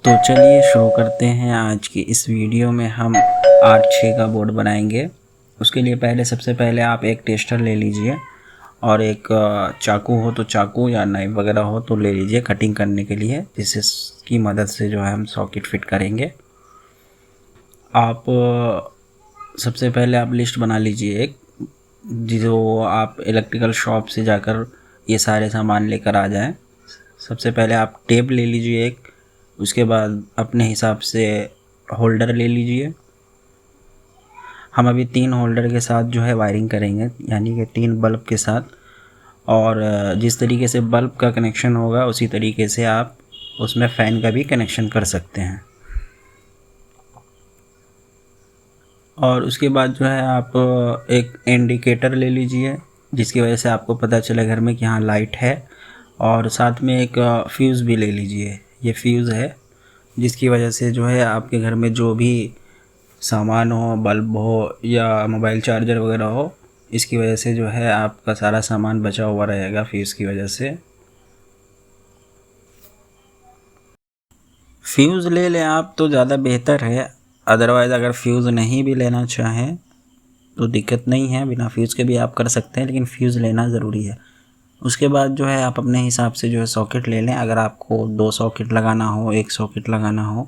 तो चलिए शुरू करते हैं। आज की इस वीडियो में हम 8/6 का बोर्ड बनाएंगे। उसके लिए सबसे पहले आप एक टेस्टर ले लीजिए और एक चाकू हो तो चाकू या नाइफ वगैरह हो तो ले लीजिए कटिंग करने के लिए, जिसकी मदद से जो है हम सॉकेट फिट करेंगे। आप सबसे पहले आप लिस्ट बना लीजिए एक, जो आप इलेक्ट्रिकल शॉप से जाकर ये सारे सामान लेकर आ जाएं। सबसे पहले आप टेप ले लीजिए एक, उसके बाद अपने हिसाब से होल्डर ले लीजिए। हम अभी 3 होल्डर के साथ जो है वायरिंग करेंगे, यानी कि 3 बल्ब के साथ। और जिस तरीके से बल्ब का कनेक्शन होगा उसी तरीके से आप उसमें फ़ैन का भी कनेक्शन कर सकते हैं। और उसके बाद जो है आप एक इंडिकेटर ले लीजिए, जिसकी वजह से आपको पता चले घर में कि हाँ लाइट है। और साथ में एक फ्यूज़ भी ले लीजिए। ये फ्यूज़ है जिसकी वजह से जो है आपके घर में जो भी सामान हो, बल्ब हो या मोबाइल चार्जर वगैरह हो, इसकी वजह से जो है आपका सारा सामान बचा हुआ रहेगा फ्यूज़ की वजह से। फ्यूज़ ले लें आप तो ज़्यादा बेहतर है, अदरवाइज़ अगर फ्यूज़ नहीं भी लेना चाहें तो दिक्कत नहीं है, बिना फ्यूज़ के भी आप कर सकते हैं, लेकिन फ्यूज़ लेना ज़रूरी है। उसके बाद जो है आप अपने हिसाब से जो है सॉकेट ले लें। अगर आपको 2 सॉकेट लगाना हो, 1 सॉकेट लगाना हो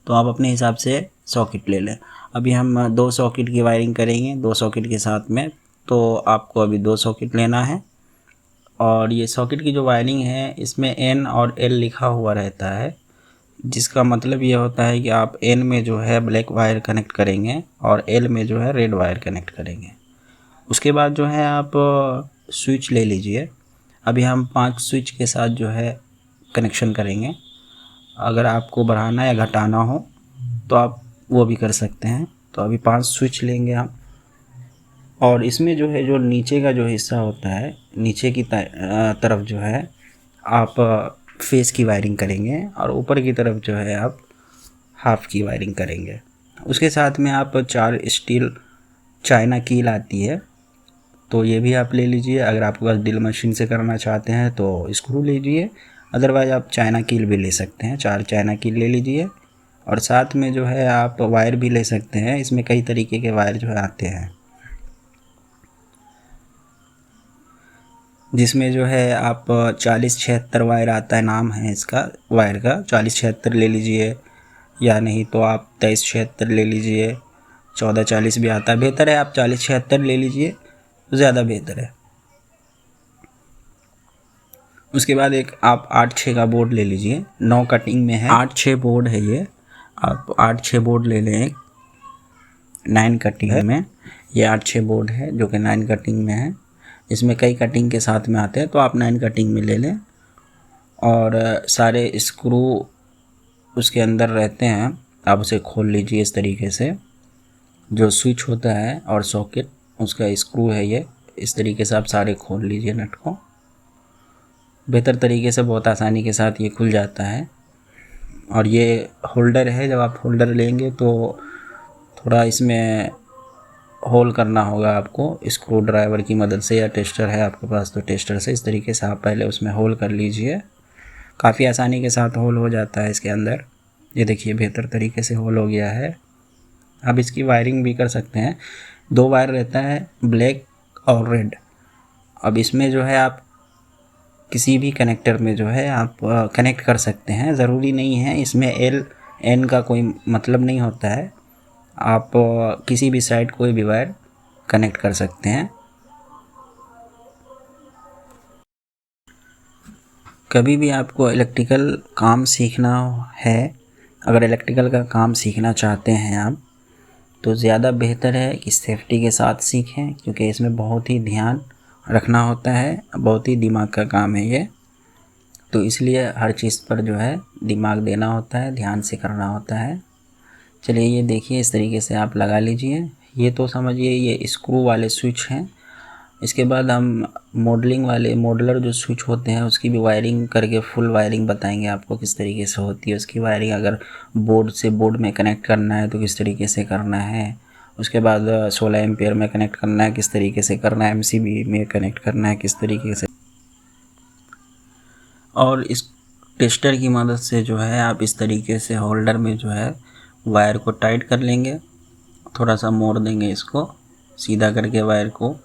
तो आप अपने हिसाब से सॉकेट ले लें। अभी हम 2 सॉकेट की वायरिंग करेंगे 2 सॉकेट के साथ में, तो आपको अभी 2 सॉकेट लेना है। और ये सॉकेट की जो वायरिंग है इसमें N और L लिखा हुआ रहता है, जिसका मतलब ये होता है कि आप N में जो है ब्लैक वायर कनेक्ट करेंगे और L में जो है रेड वायर कनेक्ट करेंगे। उसके बाद जो है आप स्विच ले लीजिए। अभी हम 5 स्विच के साथ जो है कनेक्शन करेंगे। अगर आपको बढ़ाना या घटाना हो तो आप वो भी कर सकते हैं। तो अभी 5 स्विच लेंगे हम, और इसमें जो है जो नीचे का जो हिस्सा होता है, नीचे की तरफ जो है आप फेस की वायरिंग करेंगे और ऊपर की तरफ जो है आप हाफ की वायरिंग करेंगे। उसके साथ में आप 4 स्टील चाइना कील आती है, तो ये भी आप ले लीजिए। अगर आपके पास ड्रिल मशीन से करना चाहते हैं तो स्क्रू लीजिए, अदरवाइज़ आप चाइना कील भी ले सकते हैं। 4 चाइना कील ले लीजिए। और साथ में जो है आप वायर भी ले सकते हैं, इसमें कई तरीके के वायर जो है आते हैं, जिसमें जो है आप 4076 वायर आता है, नाम है इसका वायर का। 4076 ले लीजिए, या नहीं तो आप 2376 ले लीजिए। 1440 भी आता है, बेहतर है आप 4076 ले लीजिए, ज़्यादा बेहतर है। उसके बाद एक आप 8/6 का बोर्ड ले लीजिए, 9 कटिंग में है, 8/6 बोर्ड है ये। आप 8/6 बोर्ड ले लें, 9 कटिंग में ये 8/6 बोर्ड है जो कि 9 कटिंग में है। इसमें कई कटिंग के साथ में आते हैं, तो आप 9 कटिंग में ले लें। और सारे स्क्रू उसके अंदर रहते हैं, आप उसे खोल लीजिए इस तरीके से। जो स्विच होता है और सॉकेट उसका स्क्रू है ये, इस तरीके से आप सारे खोल लीजिए नट को। बेहतर तरीके से बहुत आसानी के साथ ये खुल जाता है। और ये होल्डर है, जब आप होल्डर लेंगे तो थोड़ा इसमें होल करना होगा आपको स्क्रू ड्राइवर की मदद से, या टेस्टर है आपके पास तो टेस्टर से। इस तरीके से आप पहले उसमें होल कर लीजिए, काफ़ी आसानी के साथ होल हो जाता है इसके अंदर। ये देखिए बेहतर तरीके से होल हो गया है। अब इसकी वायरिंग भी कर सकते हैं। 2 वायर रहता है, ब्लैक और रेड। अब इसमें जो है आप किसी भी कनेक्टर में जो है आप कनेक्ट कर सकते हैं, ज़रूरी नहीं है इसमें L N का कोई मतलब नहीं होता है। आप किसी भी साइड कोई भी वायर कनेक्ट कर सकते हैं। कभी भी आपको इलेक्ट्रिकल काम सीखना है, अगर इलेक्ट्रिकल का काम सीखना चाहते हैं आप, तो ज़्यादा बेहतर है कि सेफ्टी के साथ सीखें, क्योंकि इसमें बहुत ही ध्यान रखना होता है, बहुत ही दिमाग का काम है ये। तो इसलिए हर चीज़ पर जो है दिमाग देना होता है, ध्यान से करना होता है। चलिए ये देखिए इस तरीके से आप लगा लीजिए। ये तो समझिए ये स्क्रू वाले स्विच हैं। इसके बाद हम मॉडलर जो स्विच होते हैं उसकी भी वायरिंग करके फुल वायरिंग बताएंगे आपको किस तरीके से होती है उसकी वायरिंग। अगर बोर्ड से बोर्ड में कनेक्ट करना है तो किस तरीके से करना है। उसके बाद 16 एम्पियर में कनेक्ट करना है किस तरीके से करना है, MCB में कनेक्ट करना है किस तरीके से। और इस टेस्टर की मदद से जो है आप इस तरीके से होल्डर में जो है वायर को टाइट कर लेंगे, थोड़ा सा मोड़ देंगे इसको सीधा करके वायर को,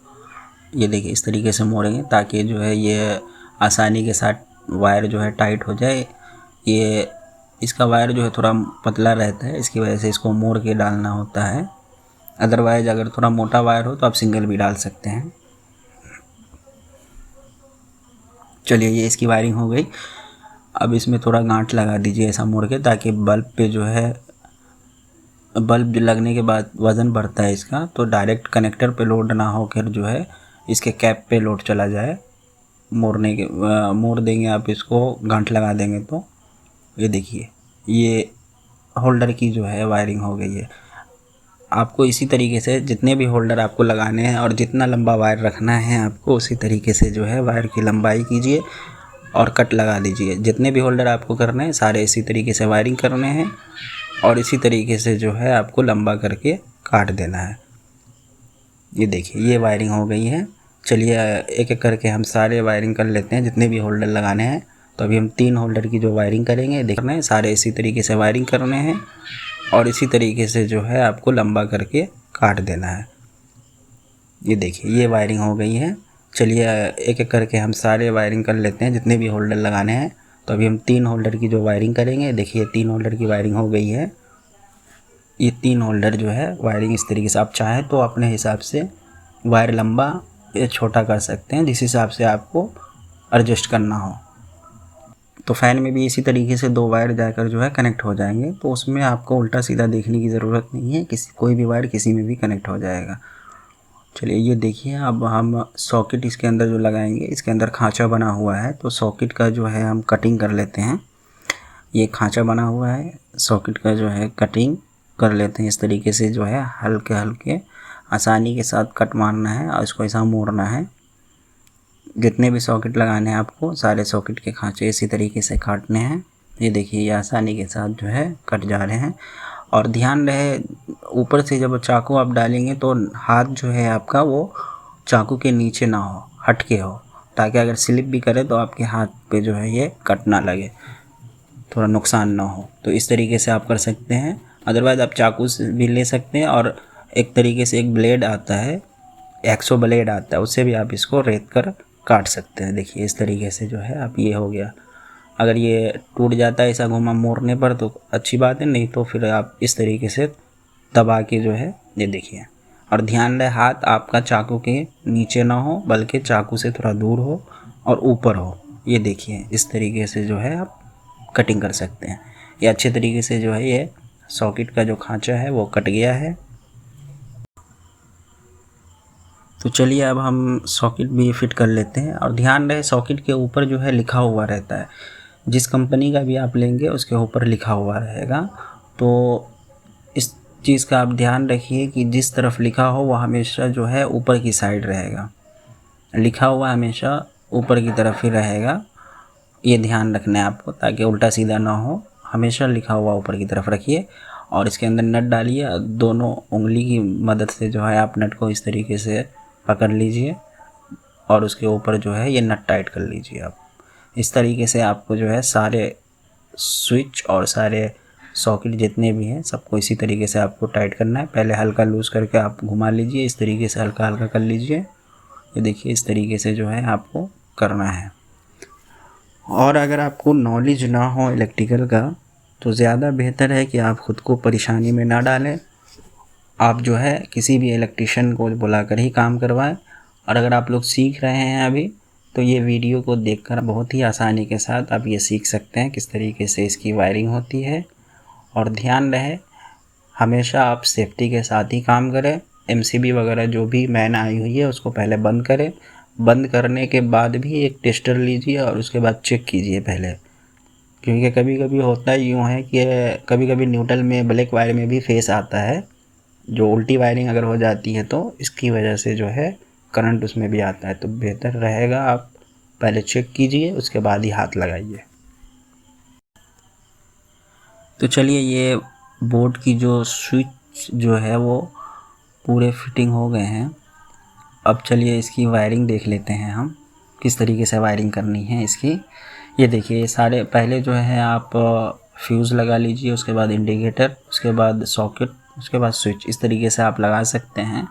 ये देखिए इस तरीके से मोड़ेंगे ताकि जो है ये आसानी के साथ वायर जो है टाइट हो जाए। ये इसका वायर जो है थोड़ा पतला रहता है, इसकी वजह से इसको मोड़ के डालना होता है। अदरवाइज अगर थोड़ा मोटा वायर हो तो आप सिंगल भी डाल सकते हैं। चलिए ये इसकी वायरिंग हो गई। अब इसमें थोड़ा गांठ लगा दीजिए ऐसा मोड़ के, ताकि बल्ब पे जो है, बल्ब लगने के बाद वज़न बढ़ता है इसका, तो डायरेक्ट कनेक्टर पे लोड ना होकर जो है इसके कैप पे लोड चला जाए। मोड़ देंगे आप इसको, गांठ लगा देंगे तो ये देखिए ये होल्डर की जो है वायरिंग हो गई है। आपको इसी तरीके से जितने भी होल्डर आपको लगाने हैं और जितना लंबा वायर रखना है आपको, उसी तरीके से जो है वायर की लंबाई कीजिए और कट लगा दीजिए। जितने भी होल्डर आपको करने हैं सारे इसी तरीके से वायरिंग करने हैं और इसी तरीके से जो है आपको लंबा करके काट देना है। ये देखिए ये वायरिंग हो गई है। चलिए एक एक करके हम सारे वायरिंग कर लेते हैं जितने भी होल्डर लगाने हैं। तो अभी हम 3 होल्डर की जो वायरिंग करेंगे, देखना है सारे इसी तरीके से वायरिंग करने हैं और इसी तरीके से जो है आपको लंबा करके काट देना है। ये देखिए ये वायरिंग हो गई है। चलिए एक एक करके हम सारे वायरिंग कर लेते हैं जितने भी होल्डर लगाने हैं। तो अभी हम 3 होल्डर की जो वायरिंग करेंगे, देखिए 3 होल्डर की वायरिंग हो गई है। ये 3 होल्डर जो है वायरिंग इस तरीके से, आप चाहें तो अपने हिसाब से वायर लंबा या छोटा कर सकते हैं, जिस हिसाब से आपको एडजस्ट करना हो। तो फ़ैन में भी इसी तरीके से 2 वायर जाकर जो है कनेक्ट हो जाएंगे, तो उसमें आपको उल्टा सीधा देखने की ज़रूरत नहीं है, कोई भी वायर किसी में भी कनेक्ट हो जाएगा। चलिए ये देखिए अब हम सॉकेट इसके अंदर जो लगाएंगे, इसके अंदर खांचा बना हुआ है, तो सॉकेट का जो है हम कटिंग कर लेते हैं। ये खांचा बना हुआ है, सॉकेट का जो है कटिंग कर लेते हैं इस तरीके से, जो है हल्के हल्के आसानी के साथ कट मारना है और इसको ऐसा मोड़ना है। जितने भी सॉकेट लगाने हैं आपको सारे सॉकेट के खांचे इसी तरीके से काटने हैं। ये देखिए ये आसानी के साथ जो है कट जा रहे हैं। और ध्यान रहे ऊपर से जब चाकू आप डालेंगे तो हाथ जो है आपका वो चाकू के नीचे ना हो, हटके हो, ताकि अगर स्लिप भी करे तो आपके हाथ पे जो है ये कट ना लगे, थोड़ा नुकसान ना हो। तो इस तरीके से आप कर सकते हैं। अदरवाइज़ आप चाकू से भी ले सकते हैं और एक तरीके से एक ब्लेड आता है, एक्सो ब्लेड आता है, उससे भी आप इसको रेत कर काट सकते हैं। देखिए इस तरीके से जो है आप, ये हो गया। अगर ये टूट जाता है ऐसा घुमा मोड़ने पर तो अच्छी बात है, नहीं तो फिर आप इस तरीके से दबा के जो है ये देखिए। और ध्यान रहे हाथ आपका चाकू के नीचे ना हो, बल्कि चाकू से थोड़ा दूर हो और ऊपर हो। ये देखिए इस तरीके से जो है आप कटिंग कर सकते हैं। ये अच्छे तरीके से जो है ये सॉकेट का जो खांचा है वो कट गया है। तो चलिए अब हम सॉकेट भी फिट कर लेते हैं। और ध्यान रहे सॉकेट के ऊपर जो है लिखा हुआ रहता है, जिस कंपनी का भी आप लेंगे उसके ऊपर लिखा हुआ रहेगा। तो इस चीज़ का आप ध्यान रखिए कि जिस तरफ लिखा हो वो हमेशा जो है ऊपर की साइड रहेगा, लिखा हुआ हमेशा ऊपर की तरफ ही रहेगा। ये ध्यान रखना है आपको, ताकि उल्टा सीधा ना हो। हमेशा लिखा हुआ ऊपर की तरफ रखिए और इसके अंदर नट डालिए। दोनों उंगली की मदद से जो है आप नट को इस तरीके से पकड़ लीजिए और उसके ऊपर जो है ये नट टाइट कर लीजिए आप। इस तरीके से आपको जो है सारे स्विच और सारे सॉकेट जितने भी हैं सबको इसी तरीके से आपको टाइट करना है। पहले हल्का लूज़ करके आप घुमा लीजिए, इस तरीके से हल्का हल्का कर लीजिए। ये देखिए इस तरीके से जो है आपको करना है। और अगर आपको नॉलेज ना हो इलेक्ट्रिकल का तो ज़्यादा बेहतर है कि आप ख़ुद को परेशानी में ना डालें। आप जो है किसी भी इलेक्ट्रिशियन को बुलाकर ही काम करवाएं। और अगर आप लोग सीख रहे हैं अभी, तो ये वीडियो को देखकर बहुत ही आसानी के साथ आप ये सीख सकते हैं किस तरीके से इसकी वायरिंग होती है। और ध्यान रहे हमेशा आप सेफ्टी के साथ ही काम करें। एमसीबी वगैरह जो भी मैन आई हुई है उसको पहले बंद करें। बंद करने के बाद भी एक टेस्टर लीजिए और उसके बाद चेक कीजिए पहले, क्योंकि कभी कभी होता यूँ है कि कभी कभी न्यूट्रल में ब्लैक वायर में भी फेस आता है, जो उल्टी वायरिंग अगर हो जाती है तो इसकी वजह से जो है करंट उसमें भी आता है। तो बेहतर रहेगा आप पहले चेक कीजिए उसके बाद ही हाथ लगाइए। तो चलिए ये बोर्ड की जो स्विच जो है वो पूरे फिटिंग हो गए हैं। अब चलिए इसकी वायरिंग देख लेते हैं हम, किस तरीके से वायरिंग करनी है इसकी। ये देखिए ये सारे पहले जो है आप फ्यूज़ लगा लीजिए, उसके बाद इंडिकेटर, उसके बाद सॉकेट, उसके बाद स्विच। इस तरीके से आप लगा सकते हैं।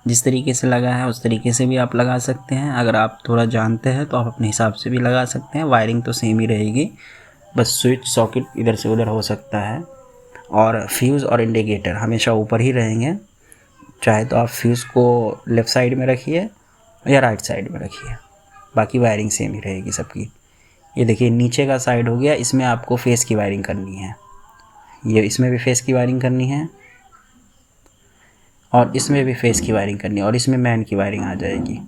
जिस तरीके से लगा है उस तरीके से भी आप लगा सकते हैं। अगर आप थोड़ा जानते हैं तो आप अपने हिसाब से भी लगा सकते हैं। वायरिंग तो सेम ही रहेगी, बस स्विच सॉकेट इधर से उधर हो सकता है। और फ्यूज़ और इंडिकेटर हमेशा ऊपर ही रहेंगे। चाहे तो आप फ्यूज़ को लेफ़्ट साइड में रखिए या राइट साइड में रखिए, बाकी वायरिंग सेम ही रहेगी सबकी। ये देखिए नीचे का साइड हो गया, इसमें आपको फेस की वायरिंग करनी है। ये इसमें भी फेस की वायरिंग करनी है और इसमें भी फेस की वायरिंग करनी है और इसमें मैन की वायरिंग आ जाएगी।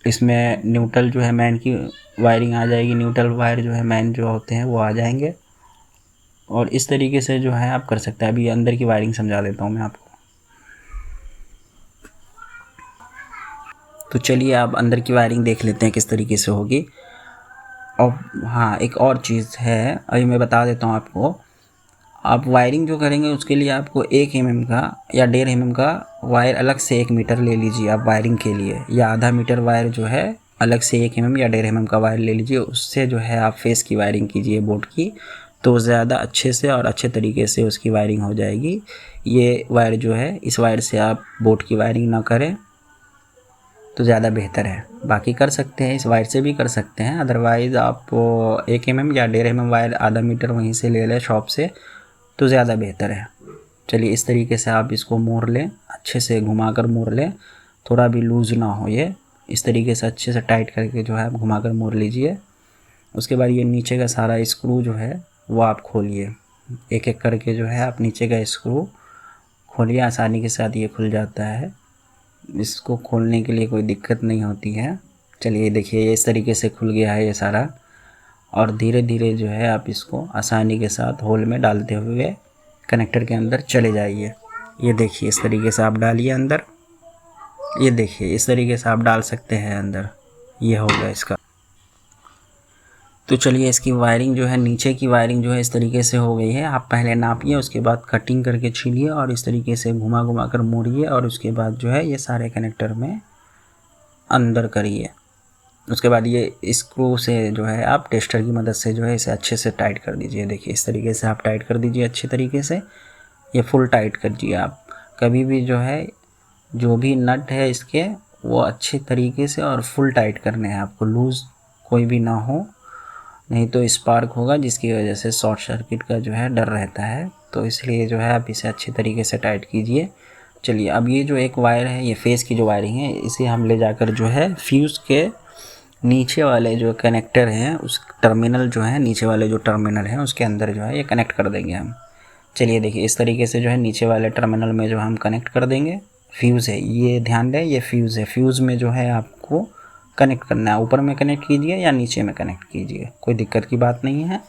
इसमें न्यूट्रल जो है मैन की वायरिंग आ जाएगी, न्यूट्रल वायर जो है मैन जो होते हैं वो आ जाएंगे। और इस तरीके से जो है आप कर सकते हैं। अभी अंदर की वायरिंग समझा देता हूँ मैं आपको। तो चलिए आप अंदर की वायरिंग देख लेते हैं किस तरीके से होगी। और हाँ, एक और चीज़ है अभी मैं बता देता हूँ आपको। आप वायरिंग जो करेंगे उसके लिए आपको 1 mm का या 1.5 mm का वायर अलग से 1 मीटर ले लीजिए आप वायरिंग के लिए, या आधा मीटर वायर जो है अलग से 1 mm या 1.5 mm का वायर ले लीजिए। उससे जो है आप फेस की वायरिंग कीजिए बोर्ड की, तो ज़्यादा अच्छे से और अच्छे तरीके से उसकी वायरिंग हो जाएगी। ये वायर जो है, इस वायर से आप बोर्ड की वायरिंग ना करें तो ज़्यादा बेहतर है। बाकी कर सकते हैं, इस वायर से भी कर सकते हैं। अदरवाइज़ आप 1 mm या 1.5 mm वायर आधा मीटर वहीं से ले लें शॉप से, तो ज़्यादा बेहतर है। चलिए इस तरीके से आप इसको मोड़ लें, अच्छे से घुमाकर मोड़ लें, थोड़ा भी लूज़ ना हो ये। इस तरीके से अच्छे से टाइट करके जो है आप घुमाकर मोड़ लीजिए। उसके बाद ये नीचे का सारा स्क्रू जो है वो आप खोलिए, एक एक करके जो है आप नीचे का स्क्रू खोलिए। आसानी के साथ ये खुल जाता है, इसको खोलने के लिए कोई दिक्कत नहीं होती है। चलिए देखिए ये इस तरीके से खुल गया है ये सारा। और धीरे धीरे जो है आप इसको आसानी के साथ होल में डालते हुए कनेक्टर के अंदर चले जाइए। ये देखिए इस तरीके से आप डालिए अंदर। ये देखिए इस तरीके से आप डाल सकते हैं अंदर। ये हो गया इसका। तो चलिए इसकी वायरिंग जो है, नीचे की वायरिंग जो है इस तरीके से हो गई है। आप पहले नापिए, उसके बाद कटिंग करके छीलिए और इस तरीके से घुमा घुमा कर मोड़िए और उसके बाद जो है ये सारे कनेक्टर में अंदर करिए। उसके बाद ये स्क्रू से जो है आप टेस्टर की मदद से जो है इसे अच्छे से टाइट कर दीजिए। देखिए इस तरीके से आप टाइट कर दीजिए अच्छे तरीके से। ये फुल टाइट कर दीजिए आप। कभी भी जो है जो भी नट है इसके वो अच्छे तरीके से और फुल टाइट करने हैं आपको, लूज़ कोई भी ना हो, नहीं तो स्पार्क होगा जिसकी वजह से शॉर्ट सर्किट का जो है डर रहता है। तो इसलिए जो है आप इसे अच्छे तरीके से टाइट कीजिए। चलिए अब ये जो एक वायर है, ये फेस की जो वायरिंग है, इसे हम ले जाकर जो है फ्यूज़ के नीचे वाले जो कनेक्टर हैं उस टर्मिनल जो है, नीचे वाले जो टर्मिनल हैं उसके अंदर जो है ये कनेक्ट कर देंगे हम। चलिए देखिए इस तरीके से जो है नीचे वाले टर्मिनल में जो हम कनेक्ट कर देंगे। फ्यूज़ है, ये ध्यान दें, ये फ्यूज़ है। फ्यूज़ में जो है आपको कनेक्ट करना है, ऊपर में कनेक्ट कीजिए या नीचे में कनेक्ट कीजिए, कोई दिक्कत की बात नहीं है।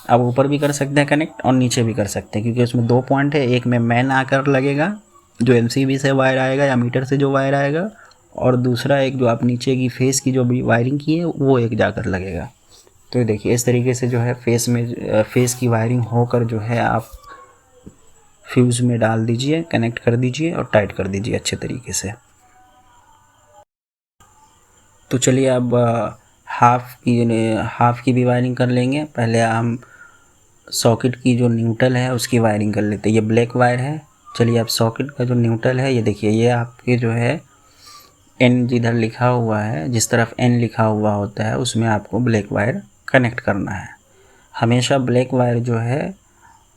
आप ऊपर भी कर सकते हैं कनेक्ट और नीचे भी कर सकते हैं, क्योंकि उसमें 2 पॉइंट है। एक में मैन आकर लगेगा जो MCB से वायर आएगा या मीटर से जो वायर आएगा, और दूसरा एक जो आप नीचे की फेस की जो भी वायरिंग की है वो एक जाकर लगेगा। तो देखिए इस तरीके से जो है फेस की वायरिंग होकर जो है आप फ्यूज़ में डाल दीजिए, कनेक्ट कर दीजिए और टाइट कर दीजिए अच्छे तरीके से। तो चलिए अब हाफ़ की भी वायरिंग कर लेंगे। पहले हम सॉकेट की जो न्यूट्रल है उसकी वायरिंग कर लेते हैं। ये ब्लैक वायर है। चलिए अब सॉकेट का जो न्यूट्रल है, ये देखिए ये आपके जो है N जिधर लिखा हुआ है, जिस तरफ N लिखा हुआ होता है उसमें आपको ब्लैक वायर कनेक्ट करना है। हमेशा ब्लैक वायर जो है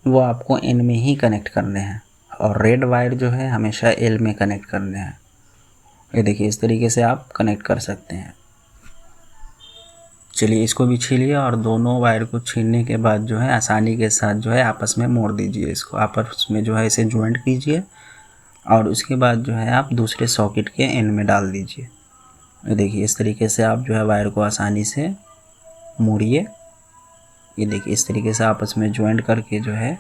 वो आपको N में ही कनेक्ट करने हैं और रेड वायर जो है हमेशा L में कनेक्ट करने हैं। ये देखिए इस तरीके से आप कनेक्ट कर सकते हैं। चलिए इसको भी छीलिए और दोनों वायर को छीलने के बाद जो है आसानी के साथ जो है आपस में मोड़ दीजिए। इसको आपस में जो है इसे ज्वाइंट कीजिए और उसके बाद जो है आप दूसरे सॉकेट के एंड में डाल दीजिए। ये देखिए इस तरीके से आप जो है वायर को आसानी से मोड़िए। ये देखिए इस तरीके से आपस में ज्वाइंट करके जो है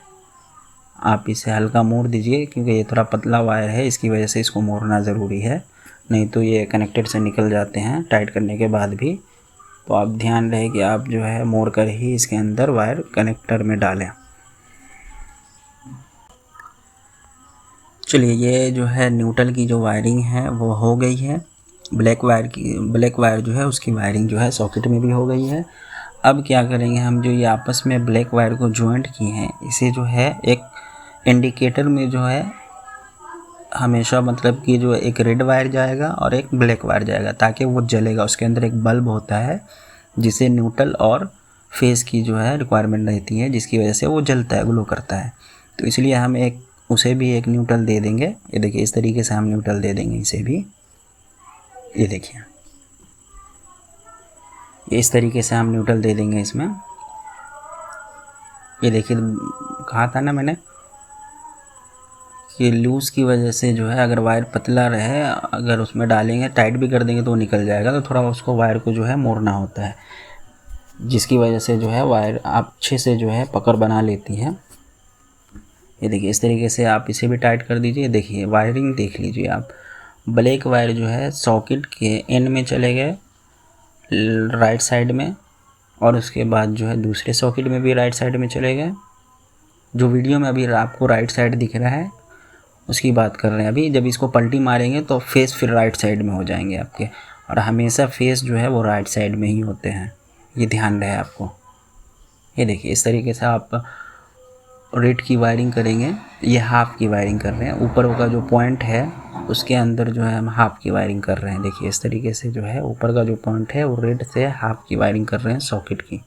आप इसे हल्का मोड़ दीजिए, क्योंकि ये थोड़ा पतला वायर है इसकी वजह से इसको मोड़ना ज़रूरी है, नहीं तो ये कनेक्टेड से निकल जाते हैं टाइट करने के बाद भी। तो आप ध्यान रहे कि आप जो है मोड़ कर ही इसके अंदर वायर कनेक्टर में डालें। चलिए ये जो है न्यूट्रल की जो वायरिंग है वो हो गई है। ब्लैक वायर जो है उसकी वायरिंग जो है सॉकेट में भी हो गई है। अब क्या करेंगे, हम जो ये आपस में ब्लैक वायर को जॉइंट किए हैं इसे जो है एक इंडिकेटर में जो है हमेशा मतलब कि जो एक रेड वायर जाएगा और एक ब्लैक वायर जाएगा ताकि वो जलेगा। उसके अंदर एक बल्ब होता है जिसे न्यूट्रल और फेस की जो है रिक्वायरमेंट रहती है, जिसकी वजह से वो जलता है, ग्लो करता है। तो इसलिए हम उसे भी एक न्यूट्रल दे देंगे। ये देखिए इस तरीके से हम न्यूट्रल दे देंगे इसे भी। ये देखिए इस तरीके से हम न्यूट्रल दे देंगे इसमें। ये देखिए कहा था ना मैंने कि लूज़ की वजह से जो है अगर वायर पतला रहे, अगर उसमें डालेंगे टाइट भी कर देंगे तो वो निकल जाएगा, तो थोड़ा उसको वायर को जो है मोड़ना होता है, जिसकी वजह से जो है वायर अच्छे से जो है पकड़ बना लेती है। ये देखिए इस तरीके से आप इसे भी टाइट कर दीजिए। देखिए वायरिंग देख लीजिए आप, ब्लैक वायर जो है सॉकेट के एंड में चले गए राइट साइड में, और उसके बाद जो है दूसरे सॉकेट में भी राइट साइड में चले गए। जो वीडियो में अभी आपको राइट साइड दिख रहा है उसकी बात कर रहे हैं अभी। जब इसको पलटी मारेंगे तो फेस फिर राइट साइड में हो जाएंगे आपके, और हमेशा फेस जो है वो राइट साइड में ही होते हैं, ये ध्यान रहे आपको। ये देखिए इस तरीके से आप रेड की वायरिंग करेंगे। ये हाफ की वायरिंग कर रहे हैं, ऊपर का जो पॉइंट है उसके अंदर जो है हम हाफ की वायरिंग कर रहे हैं। देखिए इस तरीके से जो है ऊपर का जो पॉइंट है वो रेड से हाफ की वायरिंग कर रहे हैं सॉकेट की।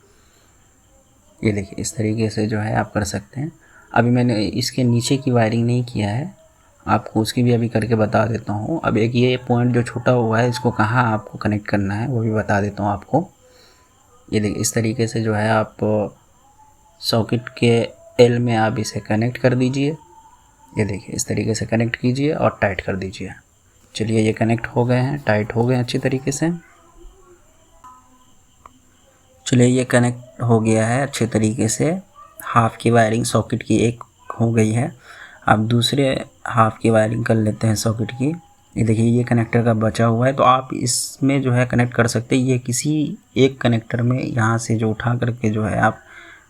ये देखिए इस तरीके से जो है आप कर सकते हैं। अभी मैंने इसके नीचे की वायरिंग नहीं किया है, आपको उसकी भी अभी करके बता देता हूँ। अब एक ये पॉइंट जो छूटा हुआ है इसको कहाँ आपको कनेक्ट करना है वो भी बता देता हूँ आपको। ये देखिए इस तरीके से जो है आप सॉकेट के एल में आप इसे कनेक्ट कर दीजिए। ये देखिए इस तरीके से कनेक्ट कीजिए और टाइट कर दीजिए। चलिए ये कनेक्ट हो गए हैं, टाइट हो गए अच्छी तरीके से। चलिए ये कनेक्ट हो गया है अच्छे तरीके से। हाफ की वायरिंग सॉकेट की एक हो गई है। अब दूसरे हाफ की वायरिंग कर लेते हैं सॉकेट की। ये देखिए ये कनेक्टर का बचा हुआ है, तो आप इसमें जो है कनेक्ट कर सकते हैं। ये किसी एक कनेक्टर में यहाँ से जो उठा करके जो है आप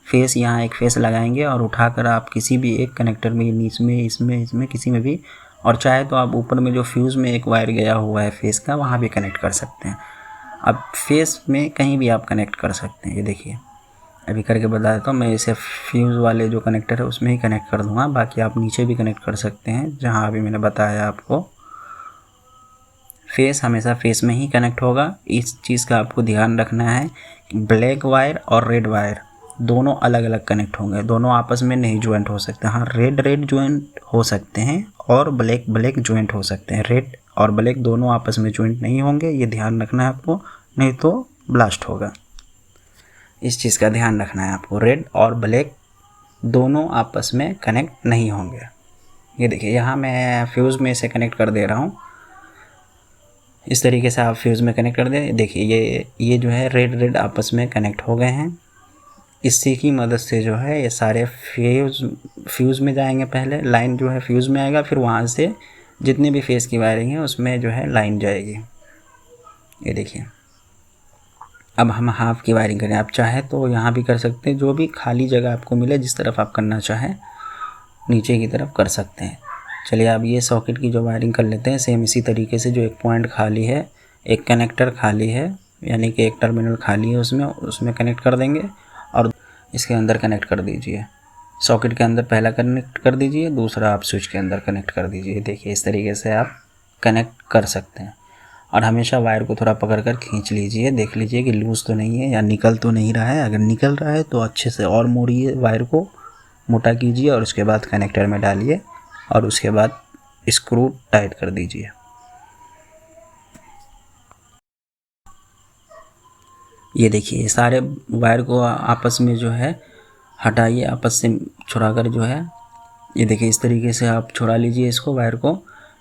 फेस, यहाँ एक फेस लगाएंगे और उठाकर आप किसी भी एक कनेक्टर में, इसमें किसी में भी, और चाहे तो आप ऊपर में जो फ्यूज़ में एक वायर गया हुआ है फेस का वहाँ भी कनेक्ट कर सकते हैं। अब फेस में कहीं भी आप कनेक्ट कर सकते हैं। ये देखिए अभी करके बता देता हूँ मैं। इसे फ्यूज़ वाले जो कनेक्टर है उसमें ही कनेक्ट कर दूँगा, बाकी आप नीचे भी कनेक्ट कर सकते हैं जहाँ अभी मैंने बताया आपको। फेस हमेशा फेस में ही कनेक्ट होगा। इस चीज़ का आपको ध्यान रखना है कि ब्लैक वायर और रेड वायर दोनों अलग अलग कनेक्ट होंगे, दोनों आपस में नहीं ज्वाइंट हो सकते। हाँ रेड ज्वाइंट हो सकते हैं और ब्लैक ज्वाइंट हो सकते हैं। रेड और ब्लैक दोनों आपस में ज्वाइंट नहीं होंगे, ये ध्यान रखना है आपको, नहीं तो ब्लास्ट होगा। इस चीज़ का ध्यान रखना है आपको, रेड और ब्लैक दोनों आपस में कनेक्ट नहीं होंगे। ये देखिए यहाँ मैं फ्यूज़ में इसे कनेक्ट कर दे रहा हूँ। इस तरीके से आप फ्यूज़ में कनेक्ट कर दें। देखिए ये जो है रेड आपस में कनेक्ट हो गए हैं। इसी की मदद से जो है ये सारे फ्यूज़ में जाएंगे। पहले लाइन जो है फ्यूज़ में आएगा, फिर वहाँ से जितने भी फेस की वायरिंग है उसमें जो है लाइन जाएगी। ये देखिए अब हम हाफ की वायरिंग करें। आप चाहे तो यहाँ भी कर सकते हैं, जो भी खाली जगह आपको मिले जिस तरफ आप करना चाहें नीचे की तरफ कर सकते हैं। चलिए अब ये सॉकेट की जो वायरिंग कर लेते हैं सेम इसी तरीके से। जो एक पॉइंट खाली है, एक कनेक्टर खाली है, यानी कि एक टर्मिनल खाली है, उसमें कनेक्ट कर देंगे और इसके अंदर कनेक्ट कर दीजिए। सॉकेट के अंदर पहला कनेक्ट कर दीजिए, दूसरा आप स्विच के अंदर कनेक्ट कर दीजिए। देखिए इस तरीके से आप कनेक्ट कर सकते हैं। और हमेशा वायर को थोड़ा पकड़ कर खींच लीजिए, देख लीजिए कि लूज़ तो नहीं है या निकल तो नहीं रहा है। अगर निकल रहा है तो अच्छे से और मोड़िए, वायर को मोटा कीजिए और उसके बाद कनेक्टर में डालिए और उसके बाद स्क्रू टाइट कर दीजिए। ये देखिए सारे वायर को आपस में जो है हटाइए, आपस से छुड़ाकर जो है ये देखिए इस तरीके से आप छुड़ा लीजिए इसको, वायर को।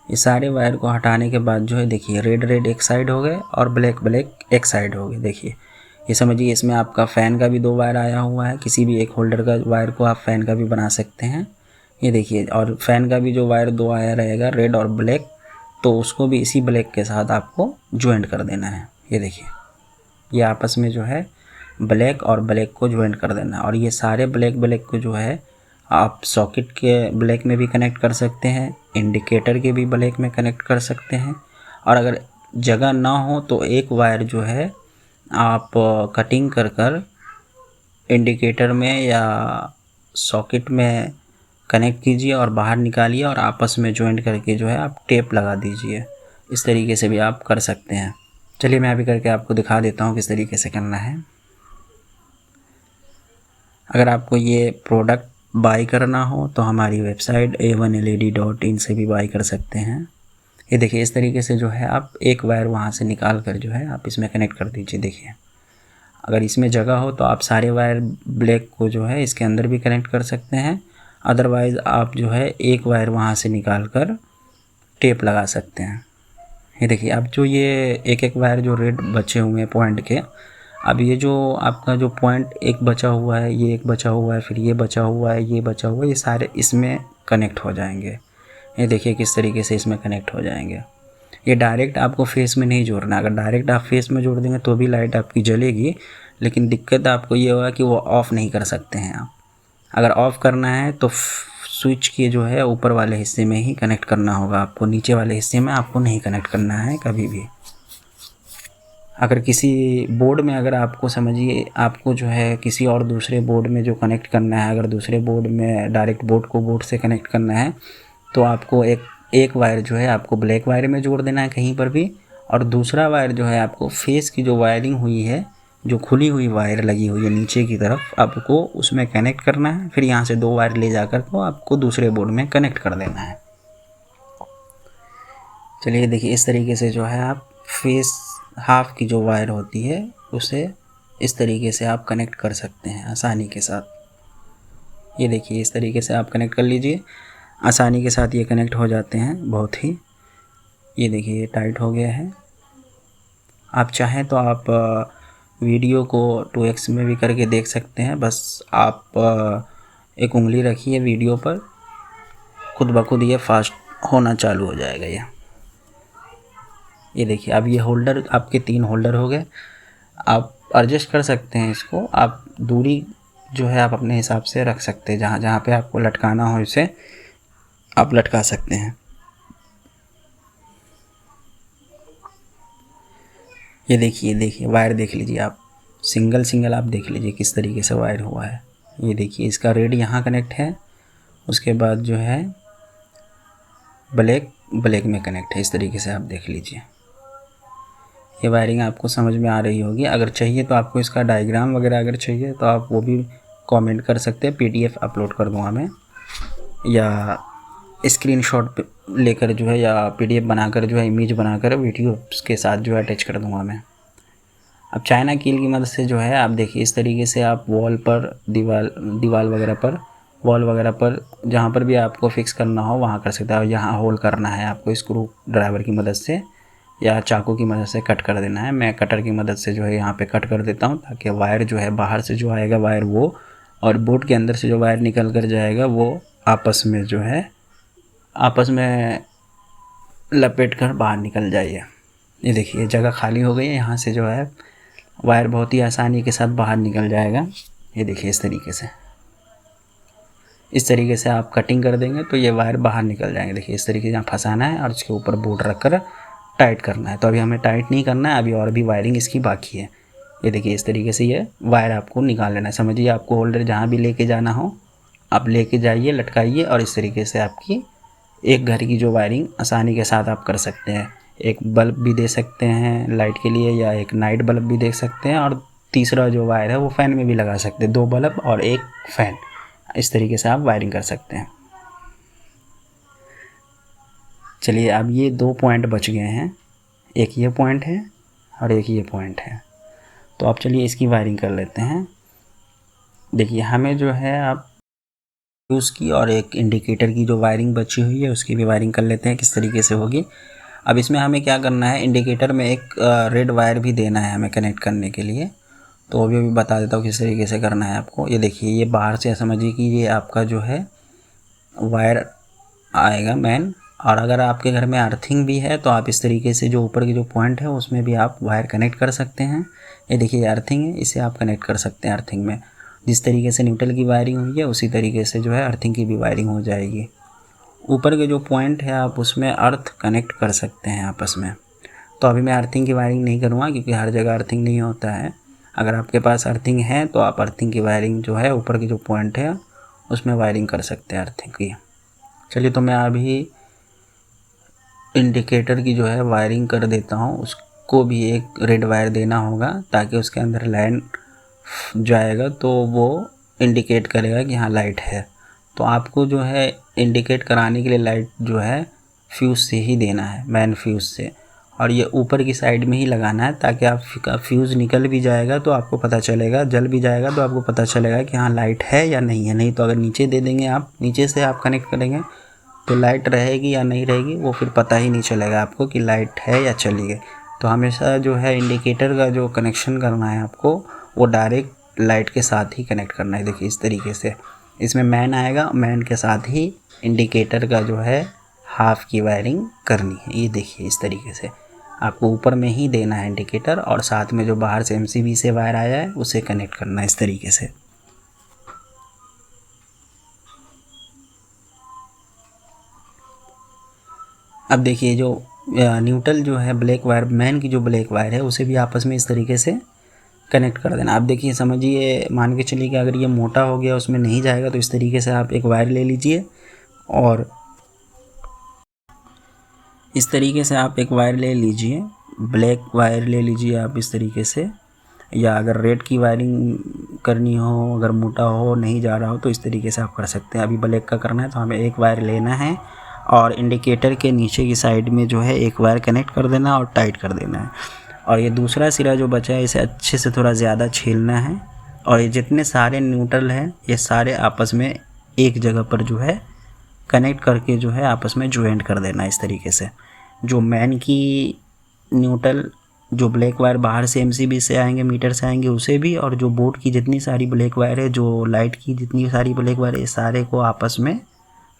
ये सारे वायर को हटाने के बाद जो है देखिए रेड एक साइड हो गए और ब्लैक एक साइड हो गए। देखिए ये समझिए इसमें आपका फ़ैन का भी 2 वायर आया हुआ है। किसी भी एक होल्डर का वायर को आप फ़ैन का भी बना सकते हैं। ये देखिए, और फ़ैन का भी जो वायर 2 आया रहेगा रेड और ब्लैक, तो उसको भी इसी ब्लैक के साथ आपको ज्वाइंट कर देना है। ये देखिए ये आपस में जो है ब्लैक और ब्लैक को ज्वाइंट कर देना है। और ये सारे ब्लैक को जो है आप सॉकेट के ब्लैक में भी कनेक्ट कर सकते हैं, इंडिकेटर के भी ब्लैक में कनेक्ट कर सकते हैं। और अगर जगह ना हो तो एक वायर जो है आप कटिंग कर कर इंडिकेटर में या सॉकेट में कनेक्ट कीजिए और बाहर निकालिए और आपस में जॉइंट करके जो है आप टेप लगा दीजिए। इस तरीके से भी आप कर सकते हैं। चलिए मैं अभी करके आपको दिखा देता हूँ किस तरीके से करना है। अगर आपको ये प्रोडक्ट बाय करना हो तो हमारी वेबसाइट a1led.in से भी बाय कर सकते हैं। ये देखिए इस तरीके से जो है आप एक वायर वहाँ से निकाल कर जो है आप इसमें कनेक्ट कर दीजिए। देखिए अगर इसमें जगह हो तो आप सारे वायर ब्लैक को जो है इसके अंदर भी कनेक्ट कर सकते हैं, अदरवाइज़ आप जो है एक वायर वहाँ से निकाल कर टेप लगा सकते हैं। ये देखिए अब जो ये एक एक वायर जो रेड बचे हुए हैं पॉइंट के, अब ये जो आपका जो पॉइंट एक बचा हुआ है, ये एक बचा हुआ है, फिर ये बचा हुआ है, ये बचा हुआ है, ये सारे इसमें कनेक्ट हो जाएंगे। ये देखिए किस तरीके से इसमें कनेक्ट हो जाएंगे। ये डायरेक्ट आपको फेस में नहीं जोड़ना। अगर डायरेक्ट आप फेस में जोड़ देंगे तो भी लाइट आपकी जलेगी, लेकिन दिक्कत आपको ये होगा कि वो ऑफ़ नहीं कर सकते हैं आप। अगर ऑफ़ करना है तो स्विच के जो है ऊपर वाले हिस्से में ही कनेक्ट करना होगा आपको, नीचे वाले हिस्से में आपको नहीं कनेक्ट करना है कभी भी। अगर किसी बोर्ड में अगर आपको समझिए आपको जो है किसी और दूसरे बोर्ड में जो कनेक्ट करना है, अगर दूसरे बोर्ड में डायरेक्ट बोर्ड को बोर्ड से कनेक्ट करना है तो आपको एक वायर जो है आपको ब्लैक वायर में जोड़ देना है कहीं पर भी, और दूसरा वायर जो है आपको फेस की जो वायरिंग हुई है, जो खुली हुई वायर लगी हुई है नीचे की तरफ, आपको उसमें कनेक्ट करना है। फिर यहाँ से 2 वायर ले जाकर को आपको दूसरे बोर्ड में कनेक्ट कर देना है। चलिए देखिए इस तरीके से जो है आप फेस हाफ की जो वायर होती है उसे इस तरीके से आप कनेक्ट कर सकते हैं आसानी के साथ। ये देखिए इस तरीके से आप कनेक्ट कर लीजिए, आसानी के साथ ये कनेक्ट हो जाते हैं बहुत ही। ये देखिए ये टाइट हो गया है। आप चाहें तो आप वीडियो को 2x में भी करके देख सकते हैं। बस आप एक उंगली रखिए वीडियो पर, खुद ब खुद ये फास्ट होना चालू हो जाएगा। ये देखिए अब ये होल्डर आपके 3 होल्डर हो गए। आप एडजस्ट कर सकते हैं इसको, आप दूरी जो है आप अपने हिसाब से रख सकते हैं। जहाँ जहाँ पे आपको लटकाना हो इसे आप लटका सकते हैं। ये देखिए वायर देख लीजिए आप, सिंगल आप देख लीजिए किस तरीके से वायर हुआ है। ये देखिए इसका रेड यहाँ कनेक्ट है, उसके बाद जो है ब्लैक में कनेक्ट है। इस तरीके से आप देख लीजिए। ये वायरिंग आपको समझ में आ रही होगी। अगर चाहिए तो आपको इसका डायग्राम वगैरह अगर चाहिए तो आप वो भी कमेंट कर सकते हैं, PDF अपलोड कर दूँगा मैं, या स्क्रीनशॉट लेकर जो है, या PDF बनाकर जो है इमेज बनाकर वीडियो के साथ जो है अटैच कर दूँगा मैं। अब चाइना कील की मदद से जो है आप देखिए इस तरीके से आप वॉल पर, दीवार वगैरह पर, वॉल वगैरह पर जहाँ पर भी आपको फिक्स करना हो वहाँ कर सकते हैं। और यहाँ होल करना है आपको स्क्रू ड्राइवर की मदद से या चाकू की मदद से कट कर देना है। मैं कटर की मदद से जो है यहाँ पे कट कर देता हूँ, ताकि वायर जो है बाहर से जो आएगा वायर वो, और बोर्ड के अंदर से जो वायर निकल कर जाएगा वो आपस में जो है आपस में लपेट कर बाहर निकल जाइए। ये देखिए जगह खाली हो गई है, यहाँ से जो है वायर बहुत ही आसानी के साथ बाहर निकल जाएगा। ये देखिए इस तरीके से आप कटिंग कर देंगे तो ये वायर बाहर निकल जाएंगे। देखिए इस तरीके से यहाँ फंसाना है और इसके ऊपर बोर्ड रख कर टाइट करना है। तो अभी हमें टाइट नहीं करना है, अभी और भी वायरिंग इसकी बाकी है। ये देखिए इस तरीके से ये वायर आपको निकाल लेना है। समझिए आपको होल्डर जहाँ भी लेके जाना हो आप लेके जाइए, लटकाइए, और इस तरीके से आपकी एक घर की जो वायरिंग आसानी के साथ आप कर सकते हैं। एक बल्ब भी दे सकते हैं लाइट के लिए, या एक नाइट बल्ब भी देख सकते हैं, और तीसरा जो वायर है वो फ़ैन में भी लगा सकते हैं। 2 बल्ब और 1 फ़ैन, इस तरीके से आप वायरिंग कर सकते हैं। चलिए अब ये 2 पॉइंट बच गए हैं, एक ये पॉइंट है और एक ये पॉइंट है। तो आप चलिए इसकी वायरिंग कर लेते हैं। देखिए हमें जो है आप फ्यूज़ की और एक इंडिकेटर की जो वायरिंग बची हुई है उसकी भी वायरिंग कर लेते हैं किस तरीके से होगी। अब इसमें हमें क्या करना है, इंडिकेटर में एक रेड वायर भी देना है हमें कनेक्ट करने के लिए। तो अभी बता देता हूँ किस तरीके से करना है आपको। ये देखिए ये बाहर से समझिए कि ये आपका जो है वायर आएगा मेन, और अगर आपके घर में अर्थिंग भी है तो आप इस तरीके से जो ऊपर की जो पॉइंट है उसमें भी आप वायर कनेक्ट कर सकते हैं। ये देखिए ये अर्थिंग है, इसे आप कनेक्ट कर सकते हैं अर्थिंग में। जिस तरीके से न्यूट्रल की वायरिंग हुई है उसी तरीके से जो है अर्थिंग की भी वायरिंग हो जाएगी। ऊपर के जो पॉइंट है आप उसमें अर्थ कनेक्ट कर सकते हैं आपस में। तो अभी मैं अर्थिंग की वायरिंग नहीं करूँगा क्योंकि हर जगह अर्थिंग नहीं होता है। अगर आपके पास अर्थिंग है तो आप अर्थिंग की वायरिंग जो है ऊपर की जो पॉइंट है उसमें वायरिंग कर सकते हैं अर्थिंग की। चलिए तो मैं अभी इंडिकेटर की जो है वायरिंग कर देता हूँ। उसको भी एक रेड वायर देना होगा ताकि उसके अंदर लाइन जाएगा तो वो इंडिकेट करेगा कि हाँ लाइट है। तो आपको जो है इंडिकेट कराने के लिए लाइट जो है फ्यूज़ से ही देना है, मेन फ्यूज़ से, और ये ऊपर की साइड में ही लगाना है ताकि आप फ्यूज़ निकल भी जाएगा तो आपको पता चलेगा, जल भी जाएगा तो आपको पता चलेगा कि हाँ लाइट है या नहीं है। नहीं तो अगर नीचे दे देंगे आप, नीचे से आप कनेक्ट करेंगे तो लाइट रहेगी या नहीं रहेगी वो फिर पता ही नहीं चलेगा आपको कि लाइट है या चली गई। तो हमेशा जो है इंडिकेटर का जो कनेक्शन करना है आपको वो डायरेक्ट लाइट के साथ ही कनेक्ट करना है। देखिए इस तरीके से इसमें मैन आएगा, मैन के साथ ही इंडिकेटर का जो है हाफ की वायरिंग करनी है। ये देखिए इस तरीके से आपको ऊपर में ही देना है इंडिकेटर और साथ में जो बाहर से एमसीबी से वायर आया है उसे कनेक्ट करना है इस तरीके से। अब देखिए जो न्यूट्रल जो है ब्लैक वायर, मैन की जो ब्लैक वायर है उसे भी आपस में इस तरीके से कनेक्ट कर देना। आप देखिए समझिए, मान के चलिए कि अगर ये मोटा हो गया उसमें नहीं जाएगा तो इस तरीके से आप एक वायर ले लीजिए और इस तरीके से आप एक वायर ले लीजिए, ब्लैक वायर ले लीजिए आप इस तरीके से, या अगर रेड की वायरिंग करनी हो, अगर मोटा हो नहीं जा रहा हो तो इस तरीके से आप कर सकते हैं। अभी ब्लैक का करना है तो हमें एक वायर लेना है और इंडिकेटर के नीचे की साइड में जो है एक वायर कनेक्ट कर देना और टाइट कर देना है। और ये दूसरा सिरा जो बचा है इसे अच्छे से थोड़ा ज़्यादा छीलना है और ये जितने सारे न्यूट्रल हैं ये सारे आपस में एक जगह पर जो है कनेक्ट करके जो है आपस में ज्वाइंट कर देना इस तरीके से। जो मैन की न्यूट्रल जो ब्लैक वायर बाहर से एमसीबी से आएंगे, मीटर से आएंगे उसे भी, और जो बोर्ड की जितनी सारी ब्लैक वायर है, जो लाइट की जितनी सारी ब्लैक वायर है, सारे को आपस में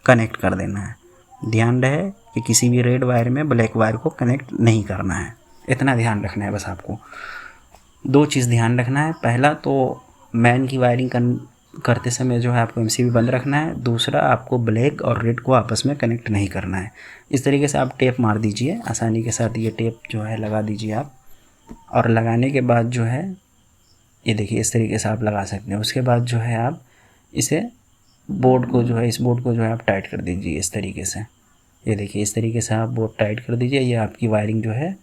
कनेक्ट कर देना है। ध्यान रहे कि किसी भी रेड वायर में ब्लैक वायर को कनेक्ट नहीं करना है, इतना ध्यान रखना है बस आपको। दो चीज़ ध्यान रखना है, पहला तो मैन की वायरिंग करते समय जो है आपको एमसीबी बंद रखना है, दूसरा आपको ब्लैक और रेड को आपस में कनेक्ट नहीं करना है। इस तरीके से आप टेप मार दीजिए आसानी के साथ, ये टेप जो है लगा दीजिए आप, और लगाने के बाद जो है ये देखिए इस तरीके से आप लगा सकते हैं। उसके बाद जो है आप इसे बोर्ड को जो है, इस बोर्ड को जो है आप टाइट कर दीजिए इस तरीके से। ये देखिए इस तरीके से आप बोर्ड टाइट कर दीजिए। ये आपकी वायरिंग जो है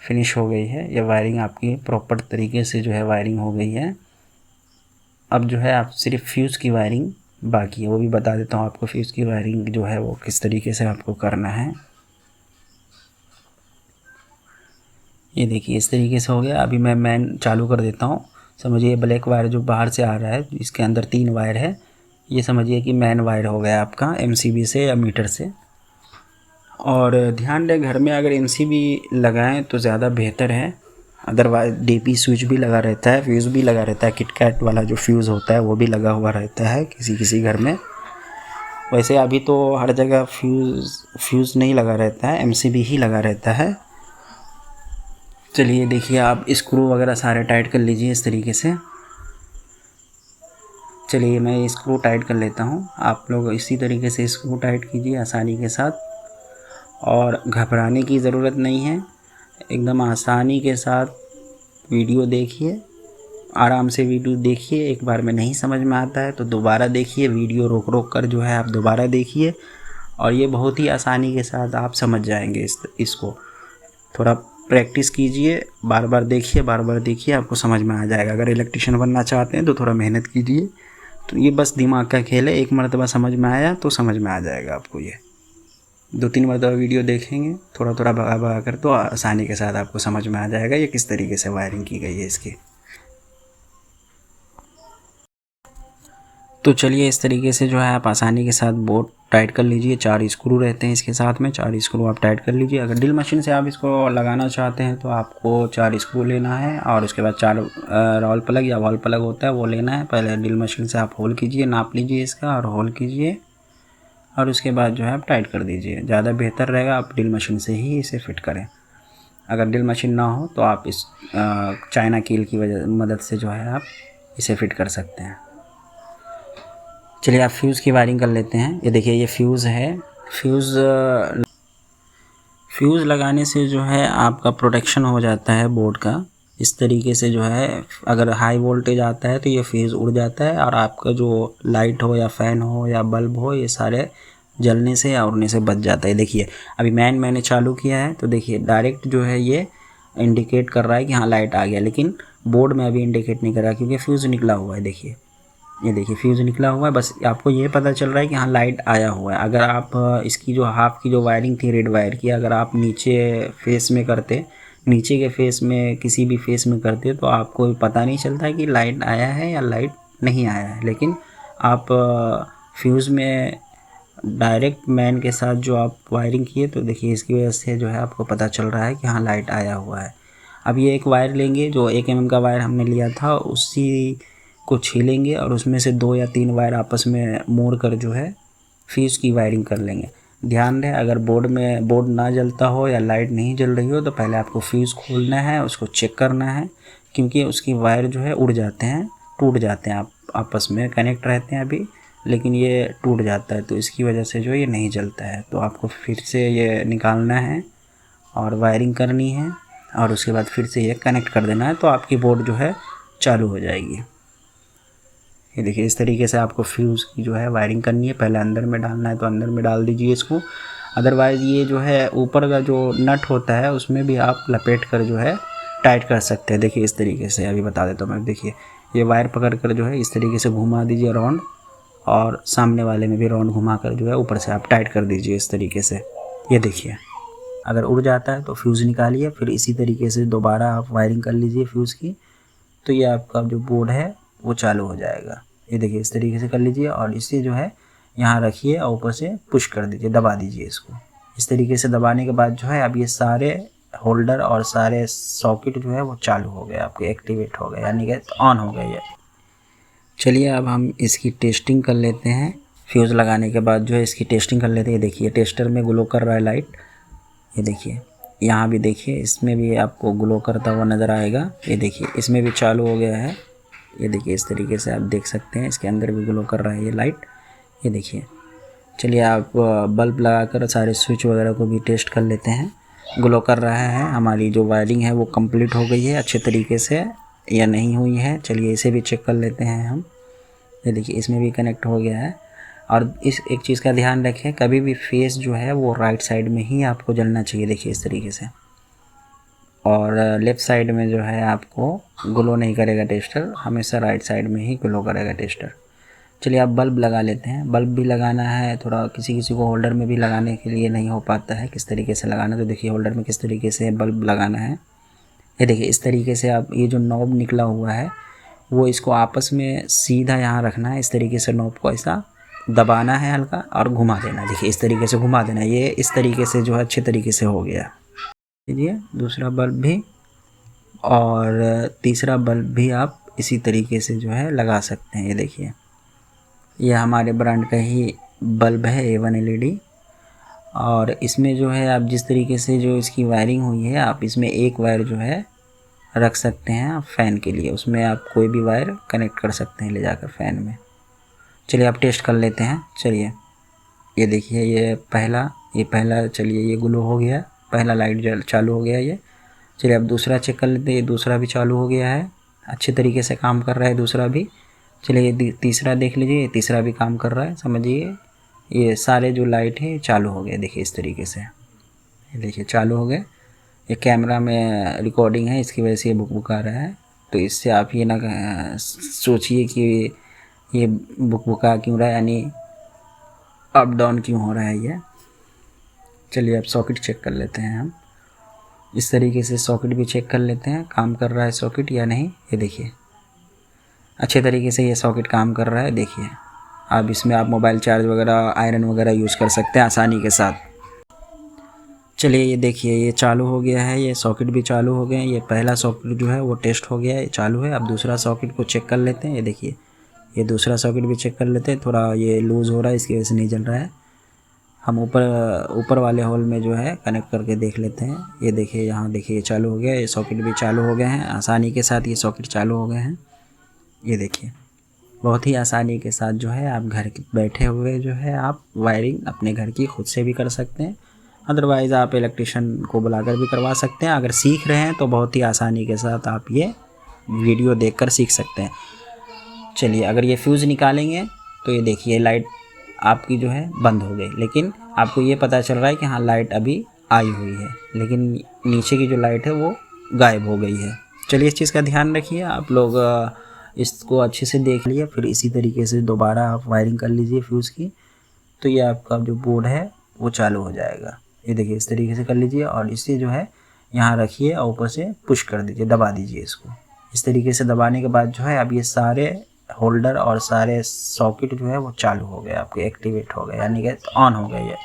फिनिश हो गई है, ये वायरिंग आपकी प्रॉपर तरीके से जो है वायरिंग हो गई है। अब जो है आप सिर्फ फ्यूज़ की वायरिंग बाकी है, वो भी बता देता हूँ आपको। फ्यूज़ की वायरिंग जो है वो किस तरीके से आपको करना है। ये देखिए इस तरीके से हो गया। अभी मैं मैन चालू कर देता हूँ। समझिए ब्लैक वायर जो बाहर से आ रहा है, इसके अंदर 3 वायर है, ये समझिए कि मैन वायर हो गया आपका एमसीबी से या मीटर से। और ध्यान दें घर में अगर एमसीबी लगाएं तो ज़्यादा बेहतर है, अदरवाइज डीपी स्विच भी लगा रहता है, फ्यूज़ भी लगा रहता है, किटकैट वाला जो फ्यूज़ होता है वो भी लगा हुआ रहता है किसी किसी घर में। वैसे अभी तो हर जगह फ्यूज़ नहीं लगा रहता है, एमसीबी ही लगा रहता है। चलिए देखिए आप स्क्रू वगैरह सारे टाइट कर लीजिए इस तरीके से। चलिए मैं स्क्रू टाइट कर लेता हूँ, आप लोग इसी तरीके से स्क्रू टाइट कीजिए आसानी के साथ, और घबराने की ज़रूरत नहीं है, एकदम आसानी के साथ वीडियो देखिए, आराम से वीडियो देखिए। एक बार में नहीं समझ में आता है तो दोबारा देखिए, वीडियो रोक रोक कर जो है आप दोबारा देखिए, और ये बहुत ही आसानी के साथ आप समझ जाएंगे। इसको थोड़ा प्रैक्टिस कीजिए, बार बार देखिए, बार बार देखिए, आपको समझ में आ जाएगा। अगर इलेक्ट्रिशियन बनना चाहते हैं तो थोड़ा मेहनत कीजिए। तो ये बस दिमाग का खेल है, एक मरतबा समझ में आया तो समझ में आ जाएगा आपको। ये 2-3 मरतबा वीडियो देखेंगे थोड़ा थोड़ा भगा भगा कर तो आसानी के साथ आपको समझ में आ जाएगा ये किस तरीके से वायरिंग की गई है इसकी। तो चलिए इस तरीके से जो है आप आसानी के साथ बोर्ड टाइट कर लीजिए। 4 स्क्रू रहते हैं इसके साथ में, 4 स्क्रू आप टाइट कर लीजिए। अगर ड्रिल मशीन से आप इसको लगाना चाहते हैं तो आपको 4 स्क्रू लेना है और उसके बाद 4 रोल प्लग या वॉल प्लग होता है वो लेना है। पहले ड्रिल मशीन से आप होल कीजिए, नाप लीजिए इसका और होल कीजिए, और उसके बाद जो है आप टाइट कर दीजिए। ज़्यादा बेहतर रहेगा आप ड्रिल मशीन से ही इसे फिट करें। अगर ड्रिल मशीन ना हो तो आप इस चाइना कील की मदद से जो है आप इसे फिट कर सकते हैं। चलिए आप फ्यूज़ की वायरिंग कर लेते हैं। ये देखिए ये फ्यूज़ है, फ्यूज़ लगाने से जो है आपका प्रोटेक्शन हो जाता है बोर्ड का। इस तरीके से जो है अगर हाई वोल्टेज आता है तो ये फ्यूज़ उड़ जाता है और आपका जो लाइट हो या फ़ैन हो या बल्ब हो, ये सारे जलने से या उड़ने से बच जाता है। देखिए अभी मैंने चालू किया है तो देखिए डायरेक्ट जो है ये इंडिकेट कर रहा है कि हाँ लाइट आ गया, लेकिन बोर्ड में अभी इंडिकेट नहीं कर रहा क्योंकि फ्यूज़ निकला हुआ है। देखिए ये देखिए फ्यूज़ निकला हुआ है, बस आपको ये पता चल रहा है कि हाँ लाइट आया हुआ है। अगर आप इसकी जो हाफ की जो वायरिंग थी रेड वायर की, अगर आप नीचे फेस में करते, नीचे के फेस में किसी भी फेस में करते तो आपको पता नहीं चलता है कि लाइट आया है या लाइट नहीं आया है। लेकिन आप फ्यूज़ में डायरेक्ट मैन के साथ जो आप वायरिंग किए तो देखिए इसकी वजह से जो है आपको पता चल रहा है कि हाँ लाइट आया हुआ है। अब ये एक वायर लेंगे, जो 1 mm का वायर हमने लिया था उसी को छीलेंगे और उसमें से 2 या 3 वायर आपस में मोड़ कर जो है फ्यूज़ की वायरिंग कर लेंगे। ध्यान रहे अगर बोर्ड ना जलता हो या लाइट नहीं जल रही हो तो पहले आपको फ्यूज़ खोलना है, उसको चेक करना है, क्योंकि उसकी वायर जो है उड़ जाते हैं, टूट जाते हैं, आप आपस में कनेक्ट रहते हैं अभी, लेकिन ये टूट जाता है तो इसकी वजह से जो ये नहीं जलता है। तो आपको फिर से ये निकालना है और वायरिंग करनी है और उसके बाद फिर से ये कनेक्ट कर देना है तो आपकी बोर्ड जो है चालू हो जाएगी। ये देखिए इस तरीके से आपको फ्यूज़ की जो है वायरिंग करनी है। पहले अंदर में डालना है तो अंदर में डाल दीजिए इसको, अदरवाइज़ ये जो है ऊपर का जो नट होता है उसमें भी आप लपेट कर जो है टाइट कर सकते हैं। देखिए इस तरीके से अभी बता देता हूँ मैं। देखिए ये वायर पकड़ कर जो है इस तरीके से घुमा दीजिए राउंड, और सामने वाले में भी राउंड घुमा कर जो है ऊपर से आप टाइट कर दीजिए इस तरीके से। ये देखिए अगर उड़ जाता है तो फ्यूज़ निकालिए, फिर इसी तरीके से दोबारा आप वायरिंग कर लीजिए फ्यूज़ की, तो ये आपका जो बोर्ड है वो चालू हो जाएगा। ये देखिए इस तरीके से कर लीजिए और इसे जो है यहाँ रखिए और ऊपर से पुश कर दीजिए, दबा दीजिए इसको। इस तरीके से दबाने के बाद जो है अब ये सारे होल्डर और सारे सॉकेट जो है वो चालू हो गए, आपके एक्टिवेट हो गए, यानी कि ऑन हो गए ये। चलिए अब हम इसकी टेस्टिंग कर लेते हैं। फ्यूज़ लगाने के बाद जो है इसकी टेस्टिंग कर लेते हैं। ये देखिए टेस्टर में ग्लो कर रहा है लाइट, ये देखिए यहाँ भी देखिए इसमें भी आपको ग्लो करता हुआ नज़र आएगा। ये देखिए इसमें भी चालू हो गया है। ये देखिए इस तरीके से आप देख सकते हैं इसके अंदर भी ग्लो कर रहा है ये लाइट। ये देखिए चलिए आप बल्ब लगाकर सारे स्विच वगैरह को भी टेस्ट कर लेते हैं। ग्लो कर रहा है, हमारी जो वायरिंग है वो कंप्लीट हो गई है अच्छे तरीके से या नहीं हुई है। चलिए इसे भी चेक कर लेते हैं हम। ये देखिए इसमें भी कनेक्ट हो गया है। और इस एक चीज़ का ध्यान रखें, कभी भी फेस जो है वो राइट साइड में ही आपको जलना चाहिए। देखिए इस तरीके से, और लेफ़्ट साइड में जो है आपको ग्लो नहीं करेगा टेस्टर, हमेशा राइट साइड में ही ग्लो करेगा टेस्टर। चलिए आप बल्ब लगा लेते हैं। बल्ब भी लगाना है, थोड़ा किसी किसी को होल्डर में भी लगाने के लिए नहीं हो पाता है किस तरीके से लगाना, तो देखिए होल्डर में किस तरीके से बल्ब लगाना है। ये देखिए इस तरीके से आप ये जो नॉब निकला हुआ है वो इसको आपस में सीधा यहाँ रखना है। इस तरीके से नॉब को ऐसा दबाना है हल्का और घुमा देना। देखिए इस तरीके से घुमा देना। ये इस तरीके से जो है अच्छे तरीके से हो गया। लीजिए दूसरा बल्ब भी और तीसरा बल्ब भी आप इसी तरीके से जो है लगा सकते हैं। ये देखिए ये हमारे ब्रांड का ही बल्ब है A1 LED, और इसमें जो है आप जिस तरीके से जो इसकी वायरिंग हुई है आप इसमें एक वायर जो है रख सकते हैं आप फ़ैन के लिए, उसमें आप कोई भी वायर कनेक्ट कर सकते हैं ले जाकर फ़ैन में। चलिए आप टेस्ट कर लेते हैं। चलिए ये देखिए ये पहला चलिए ये ग्लो हो गया, पहला लाइट चालू हो गया ये। चलिए अब दूसरा चेक कर लेते हैं। ये दूसरा भी चालू हो गया है, अच्छे तरीके से काम कर रहा है दूसरा भी। चलिए ये तीसरा देख लीजिए, ये तीसरा भी काम कर रहा है। समझिए ये सारे जो लाइट है चालू हो गए। देखिए इस तरीके से, ये देखिए चालू हो गए। ये कैमरा में रिकॉर्डिंग है इसकी वजह से ये बुकबुका रहा है, तो इससे आप ये ना सोचिए कि ये बुकबुका क्यों रहा है, यानी अप डाउन क्यों हो रहा है ये। चलिए अब सॉकेट चेक कर लेते हैं हम। इस तरीके से सॉकेट भी चेक कर लेते हैं काम कर रहा है सॉकेट या नहीं। ये देखिए अच्छे तरीके से ये सॉकेट काम कर रहा है। देखिए अब इसमें आप मोबाइल चार्ज वगैरह आयरन वगैरह यूज़ कर सकते हैं आसानी के साथ। चलिए ये देखिए ये चालू हो गया है, ये सॉकेट भी चालू हो गए हैं। ये पहला सॉकेट जो है वो टेस्ट हो गया है, ये चालू है। अब दूसरा सॉकेट को चेक कर लेते हैं। ये देखिए ये दूसरा सॉकेट भी चेक कर लेते हैं। थोड़ा ये लूज़ हो रहा है इसकी वजह से नहीं जल रहा है। हम ऊपर वाले होल में जो है कनेक्ट करके देख लेते हैं। ये देखिए यहाँ देखिए ये चालू हो गया, ये सॉकेट भी चालू हो गए हैं। आसानी के साथ ये सॉकेट चालू हो गए हैं। ये देखिए बहुत ही आसानी के साथ जो है आप घर बैठे हुए जो है आप वायरिंग अपने घर की खुद से भी कर सकते हैं अदरवाइज़ आप इलेक्ट्रिशियन को बुलाकर भी करवा सकते हैं। अगर सीख रहे हैं तो बहुत ही आसानी के साथ आप ये वीडियो देखकर सीख सकते हैं। चलिए, अगर ये फ्यूज़ निकालेंगे तो ये देखिए लाइट आपकी जो है बंद हो गई, लेकिन आपको ये पता चल रहा है कि हाँ लाइट अभी आई हुई है, लेकिन नीचे की जो लाइट है वो गायब हो गई है। चलिए, इस चीज़ का ध्यान रखिए। आप लोग इसको अच्छे से देख लिए, फिर इसी तरीके से दोबारा आप वायरिंग कर लीजिए फ्यूज़ की, तो ये आपका जो बोर्ड है वो चालू हो जाएगा। ये देखिए, इस तरीके से कर लीजिए और इसे जो है यहाँ रखिए और ऊपर से पुश कर दीजिए, दबा दीजिए इसको। इस तरीके से दबाने के बाद जो है अब ये सारे होल्डर और सारे सॉकेट जो है वो चालू हो गए, आपके एक्टिवेट हो गए, यानी कि ऑन हो गए ये।